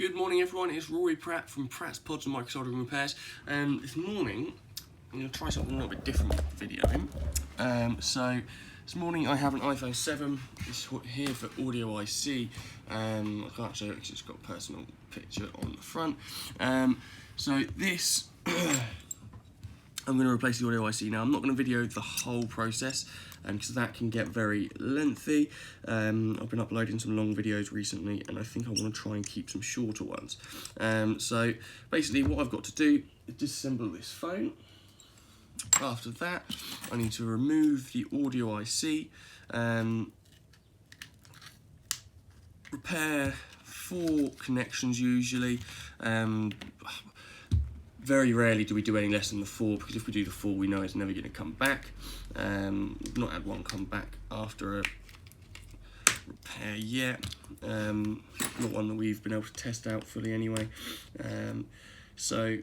Good morning everyone, it's Rory Pratt from Pratt's Pods and Micro Soldering Repairs. This morning I'm going to try something a little bit different with the video. So this morning I have an iPhone 7, it's here for audio IC. I can't show it because it's got a personal picture on the front. So this, I'm going to replace the audio IC. Now I'm not going to video the whole process because that can get very lengthy. I've been uploading some long videos recently and I think I want to try and keep some shorter ones. So basically what I've got to do is disassemble this phone. After that I need to remove the audio IC, repair 4 connections usually. Very rarely do we do any less than the 4, because if we do the 4 we know it's never going to come back. We've not had one come back after a repair yet, not one that we've been able to test out fully anyway. So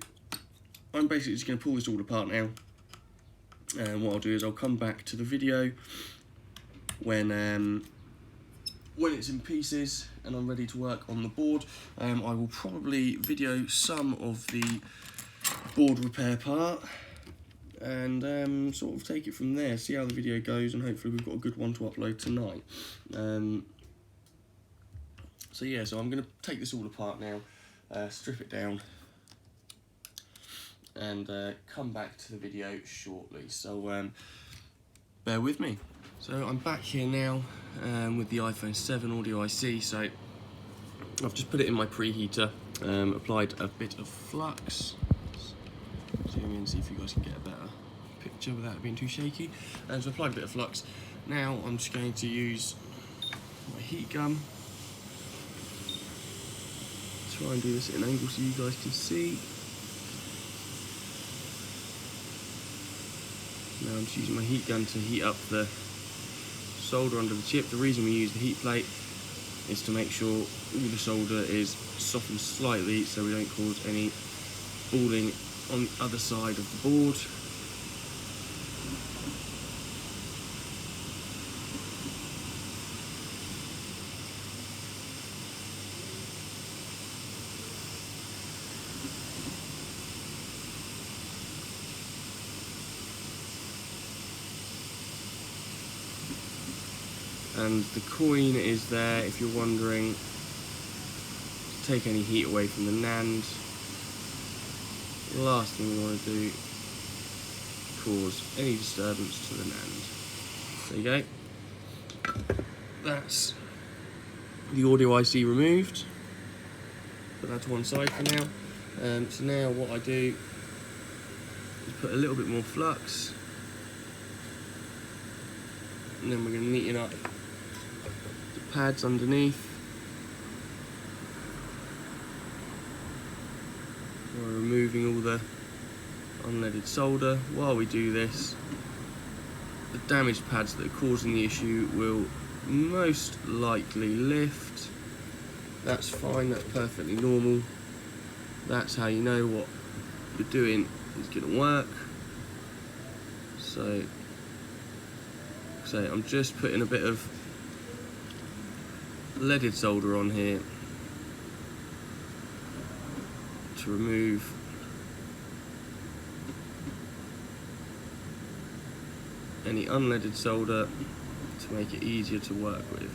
I'm basically just going to pull this all apart now, and what I'll do is I'll come back to the video when it's in pieces and I'm ready to work on the board. I will probably video some of the board repair part and sort of take it from there, see how the video goes, and hopefully we've got a good one to upload tonight. So yeah, so I'm going to take this all apart now, strip it down and come back to the video shortly, so bear with me. So I'm back here now with the iPhone 7 audio IC. So I've just put it in my preheater, applied a bit of flux. Zoom in, see if you guys can get a better picture without it being too shaky. So I applied a bit of flux. Now I'm just going to use my heat gun. Try and do this at an angle so you guys can see. Now I'm just using my heat gun to heat up the solder under the chip. The reason we use the heat plate is to make sure all the solder is softened slightly so we don't cause any balling on the other side of the board. And the coin is there if you're wondering, to take any heat away from the NAND. The last thing we want to do, cause any disturbance to the NAND. There you go. That's the audio IC removed. Put that to one side for now. So now what I do is put a little bit more flux, and then we're going to neaten up the pads underneath. We're removing all the unleaded solder. While we do this, the damaged pads that are causing the issue will most likely lift. That's fine, that's perfectly normal. That's how you know what you're doing is going to work. So I'm just putting a bit of leaded solder on here to remove any unleaded solder to make it easier to work with.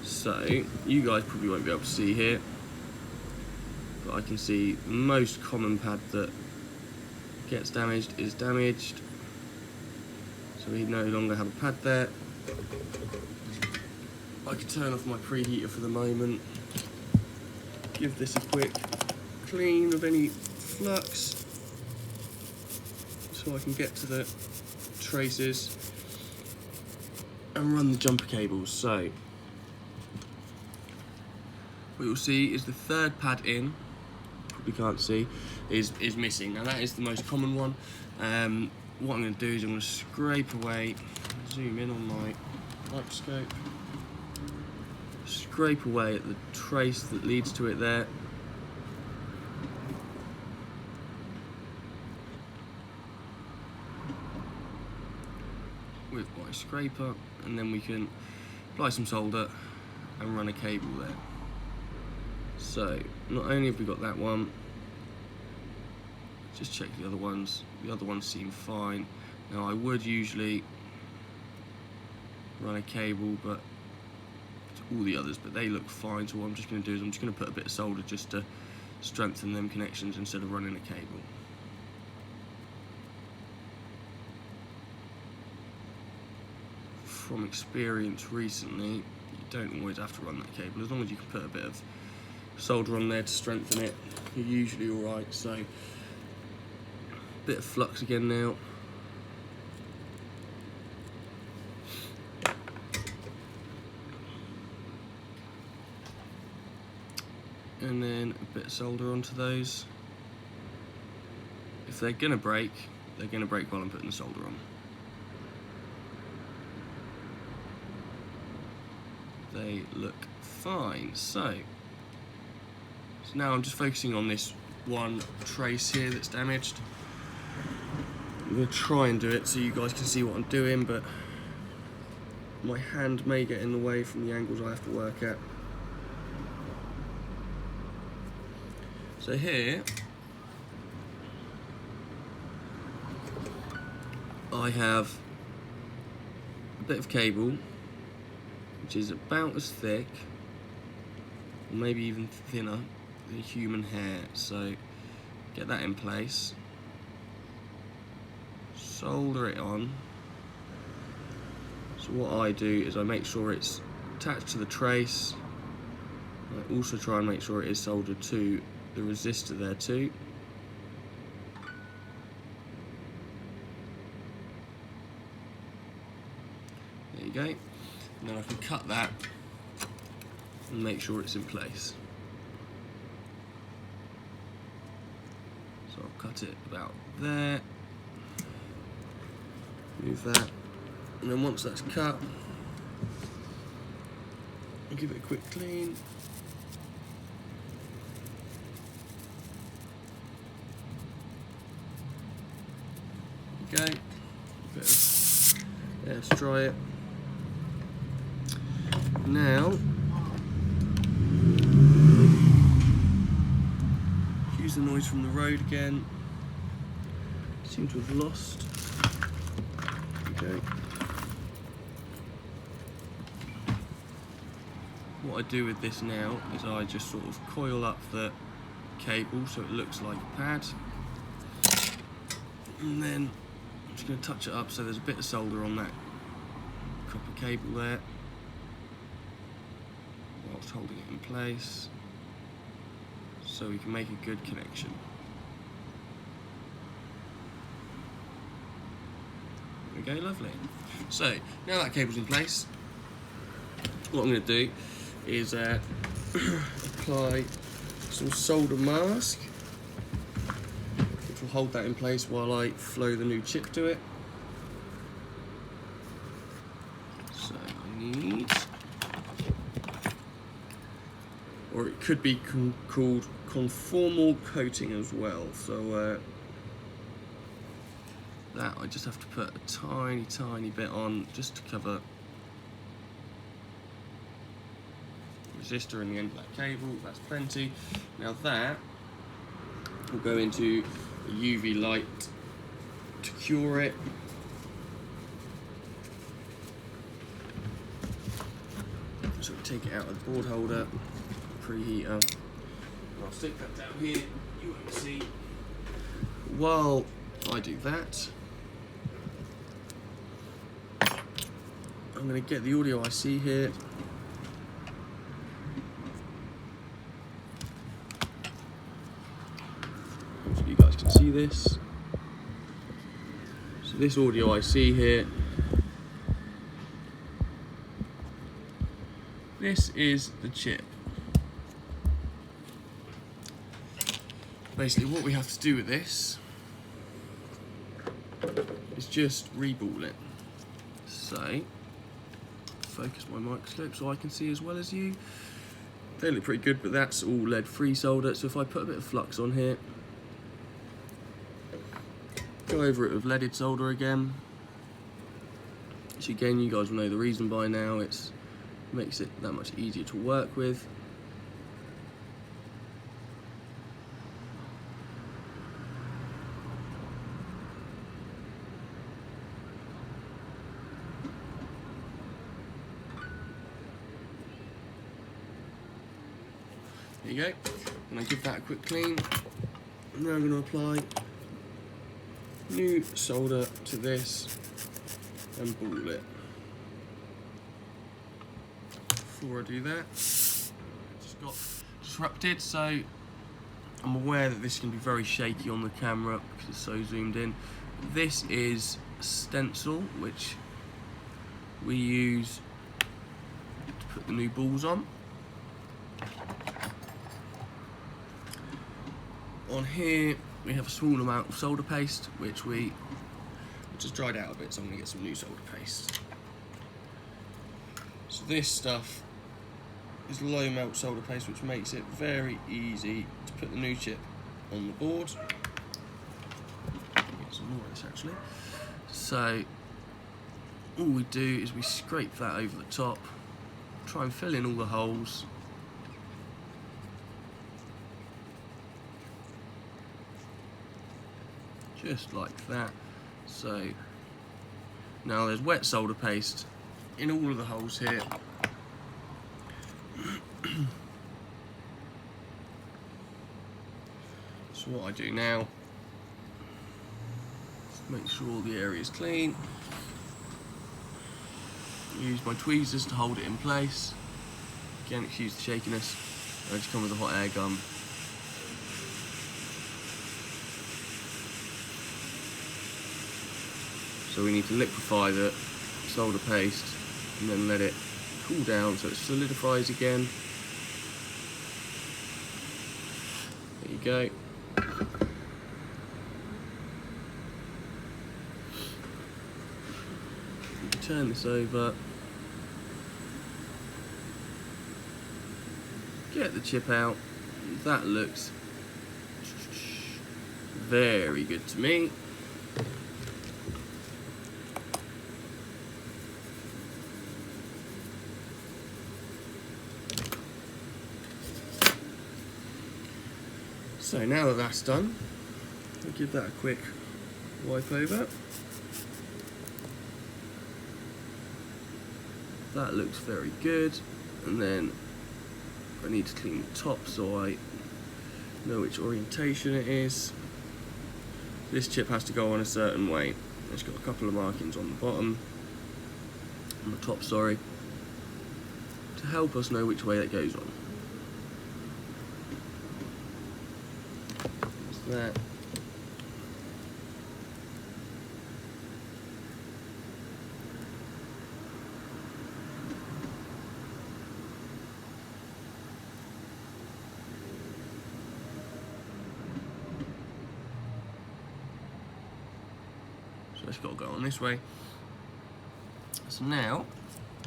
So you guys probably won't be able to see here, but I can see the most common pad that gets damaged is damaged, so we no longer have a pad there. I can turn off my preheater for the moment, give this a quick clean of any flux so I can get to the traces and run the jumper cables. So what you'll see is the third pad in, probably can't see, is missing. Now that is the most common one. What I'm going to do is I'm going to scrape away, zoom in on my microscope, scrape away at the trace that leads to it there. With my scraper, and then we can apply some solder and run a cable there. So not only have we got that one, just check the other ones. The other ones seem fine. Now I would usually run a cable, but to all the others, but they look fine. So what I'm just going to do is I'm just going to put a bit of solder just to strengthen them connections instead of running a cable. From experience recently, you don't always have to run that cable. As long as you can put a bit of solder on there to strengthen it, you're usually alright. So, bit of flux again now. And then a bit of solder onto those. If they're going to break while I'm putting the solder on. They look fine. So now I'm just focusing on this one trace here that's damaged. I'm going to try and do it so you guys can see what I'm doing, but my hand may get in the way from the angles I have to work at. So here I have a bit of cable which is about as thick, or maybe even thinner, than human hair. So get that in place, solder it on. So what I do is I make sure it's attached to the trace. I also try and make sure it is soldered to the resistor there too. There you go. And then I can cut that and make sure it's in place. So I'll cut it about there. Move that. And then once that's cut, I'll give it a quick clean. Okay. Let's dry it. Now, use the noise from the road again. Seem to have lost. Okay. What I do with this now is I just sort of coil up the cable so it looks like a pad. And then I'm just going to touch it up so there's a bit of solder on that copper cable there, whilst holding it in place so we can make a good connection. There we go, lovely. So now that cable's in place, what I'm going to do is apply some solder mask, which will hold that in place while I flow the new chip to it. So I need, or it could be called conformal coating as well. So that I just have to put a tiny bit on just to cover resistor in the end of that cable. That's plenty. Now that will go into a UV light to cure it. So we take it out of the board holder, preheater. I'll stick that down here, you won't see. While I do that, I'm going to get the audio IC here. So you guys can see this. So this audio IC here, this is the chip. Basically what we have to do with this is just reball it. So, focus my microscope so I can see as well as you. They look pretty good, but that's all lead-free solder. So if I put a bit of flux on here, go over it with leaded solder again. So again, you guys will know the reason by now. It makes it that much easier to work with. There you go. And I give that a quick clean. And now I'm going to apply new solder to this and ball it. Before I do that, just got disrupted, so I'm aware that this can be very shaky on the camera because it's so zoomed in. This is stencil, which we use to put the new balls on. On here we have a small amount of solder paste, which has dried out a bit, so I'm going to get some new solder paste. So this stuff is low melt solder paste, which makes it very easy to put the new chip on the board. Get some more of this actually. So all we do is we scrape that over the top, try and fill in all the holes. Just like that. So now there's wet solder paste in all of the holes here. So what I do now is make sure all the area is clean. Use my tweezers to hold it in place. Again, excuse the shakiness. I just come with a hot air gun. So we need to liquefy the solder paste and then let it cool down so it solidifies again. There you go. Turn this over. Get the chip out. That looks very good to me. So now that that's done, I'll give that a quick wipe over. That looks very good, and then I need to clean the top so I know which orientation it is. This chip has to go on a certain way. It's got a couple of markings on the bottom, on the top, sorry, to help us know which way that goes on. That. So it's got to go on this way. So now,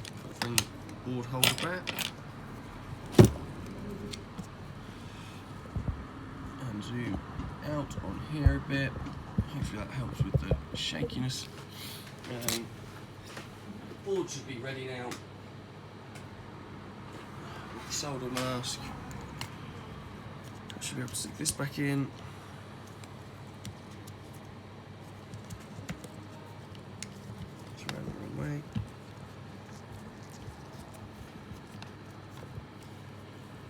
if I bring the board holder back and zoom out on here a bit, hopefully that helps with the shakiness. The board should be ready now. With the solder mask, I should be able to stick this back in. It's around the wrong way.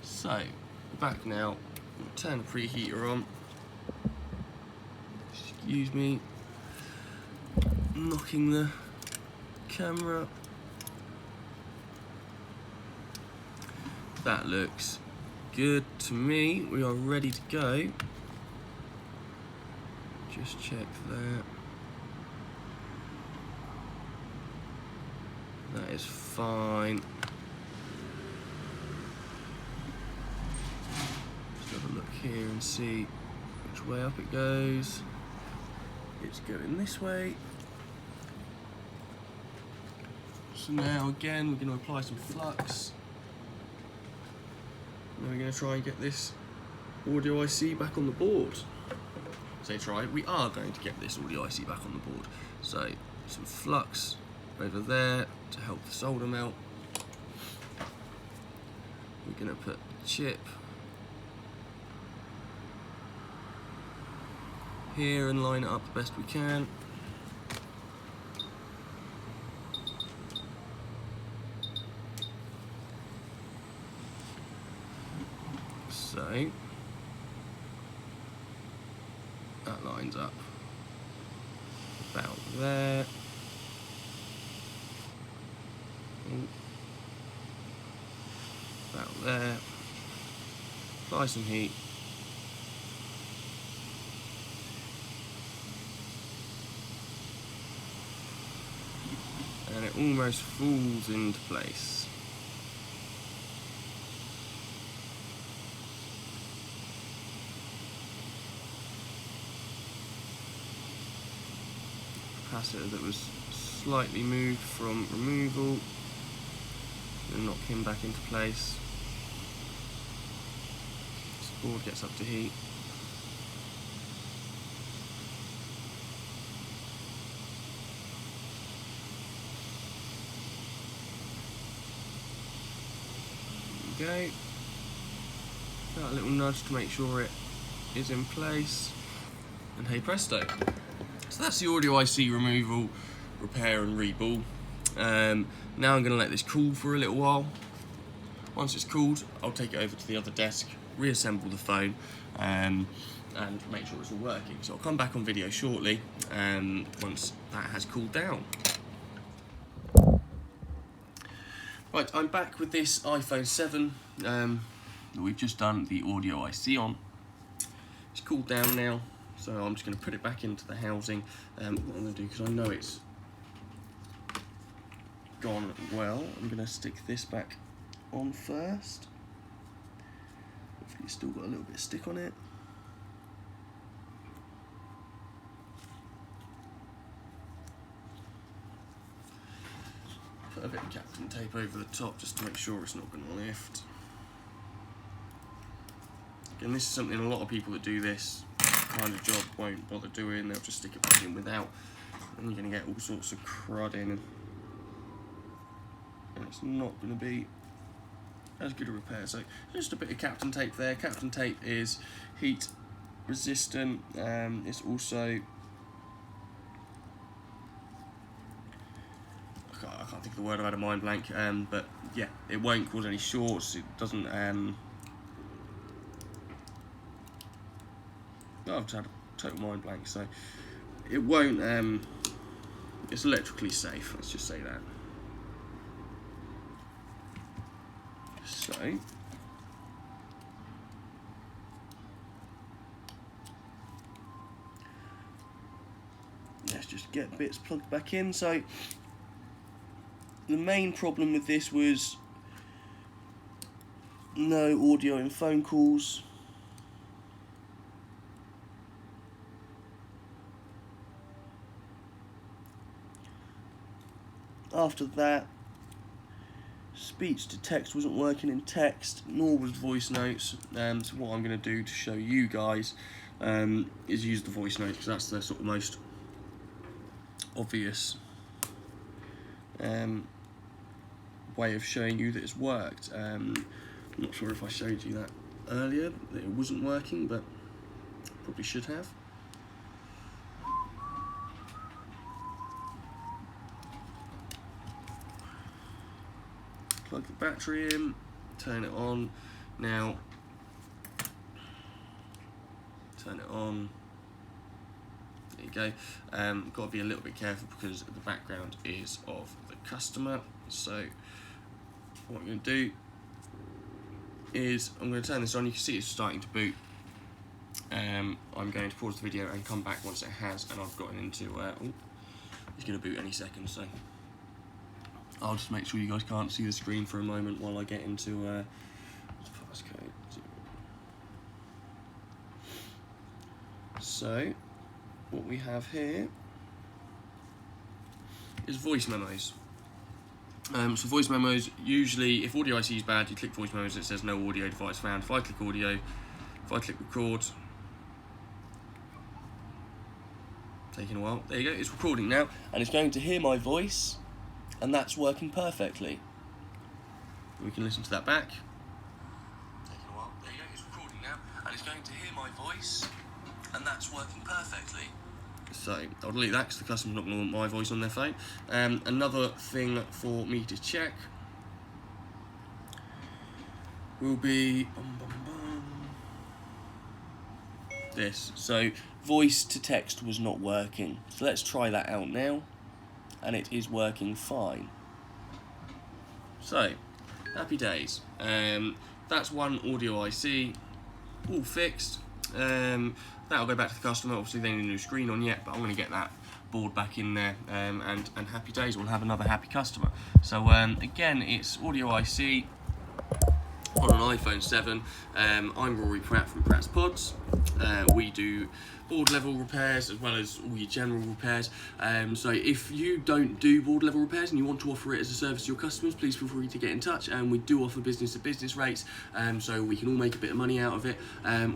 So, back now, turn the preheater on. Excuse me, knocking the camera. That looks good to me. We are ready to go. Just check that. That is fine. Just have a look here and see which way up it goes. It's going this way. So now again we're going to apply some flux. Now we're going to try and get this audio IC back on the board. Say try, we are going to get this audio IC back on the board. So some flux over there to help the solder melt. We're going to put the chip here and line it up the best we can. So that lines up about there. About there. Apply some heat. And it almost falls into place. Capacitor that was slightly moved from removal, and knock him back into place. This board gets up to heat. There we go. Got a little nudge to make sure it is in place, and hey presto. So that's the audio IC removal, repair and reball. Now I'm going to let this cool for a little while. Once it's cooled, I'll take it over to the other desk, reassemble the phone, and make sure it's all working. So I'll come back on video shortly once that has cooled down. Right, I'm back with this iPhone 7 that we've just done the audio IC on. It's cooled down now, so I'm just going to put it back into the housing. What I'm going to do, because I know it's gone well, I'm going to stick this back on first. Hopefully it's still got a little bit of stick on it. Put a bit of Captain tape over the top just to make sure it's not going to lift. Again, this is something a lot of people that do this kind of job won't bother doing. They'll just stick it back in without, and you're going to get all sorts of crud in, and it's not going to be as good a repair. So just a bit of Captain tape there. Captain tape is heat resistant. It's also, I can't think of the word, I've had a mind blank, but yeah, it won't cause any shorts. It doesn't I've just had a total mind blank, so it won't, it's electrically safe, let's just say that. So let's just get bits plugged back in. So the main problem with this was no audio in phone calls. After that, speech to text wasn't working in text, nor was voice notes. So what I'm going to do to show you guys is use the voice notes, because that's the sort of most obvious way of showing you that it's worked. I'm not sure if I showed you that earlier, that it wasn't working, but probably should have. Plug the battery in, turn it on. Now, turn it on. There you go. Got to be a little bit careful because the background is of the customer. So, what I'm going to do is I'm going to turn this on. You can see it's starting to boot. I'm going to pause the video and come back once it has, and I've gotten into. It's going to boot any second, so I'll just make sure you guys can't see the screen for a moment while I get into passcode. So what we have here is voice memos. So voice memos, usually if audio IC is bad, you click voice memos, it says no audio device found. If I click audio, if I click record, taking a while, there you go, it's recording now, and it's going to hear my voice, and that's working perfectly. We can listen to that back. Taking a while, there you go, it's recording now, and it's going to hear my voice, and that's working perfectly. So I'll delete that because the customer's not going to want my voice on their phone. Another thing for me to check will be this. So voice to text was not working. So let's try that out now, and it is working fine. So happy days. That's one audio IC all fixed. That'll go back to the customer. Obviously they need a new screen on yet, but I'm going to get that board back in there, and happy days. We'll have another happy customer. So again, it's audio IC on an iPhone 7. I'm Rory Pratt from Pratt's Pods. We do board level repairs as well as all your general repairs. So if you don't do board level repairs and you want to offer it as a service to your customers, please feel free to get in touch. And we do offer business to business rates, so we can all make a bit of money out of it.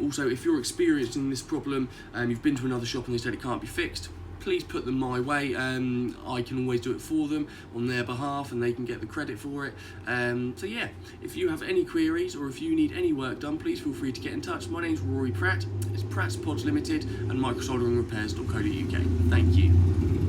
Also, if you're experiencing this problem and you've been to another shop and they said it can't be fixed, please put them my way. I can always do it for them on their behalf, and they can get the credit for it. So yeah, if you have any queries or if you need any work done, please feel free to get in touch. My name's Rory Pratt. It's Pratt's Pods Limited and microsolderingrepairs.co.uk. Thank you.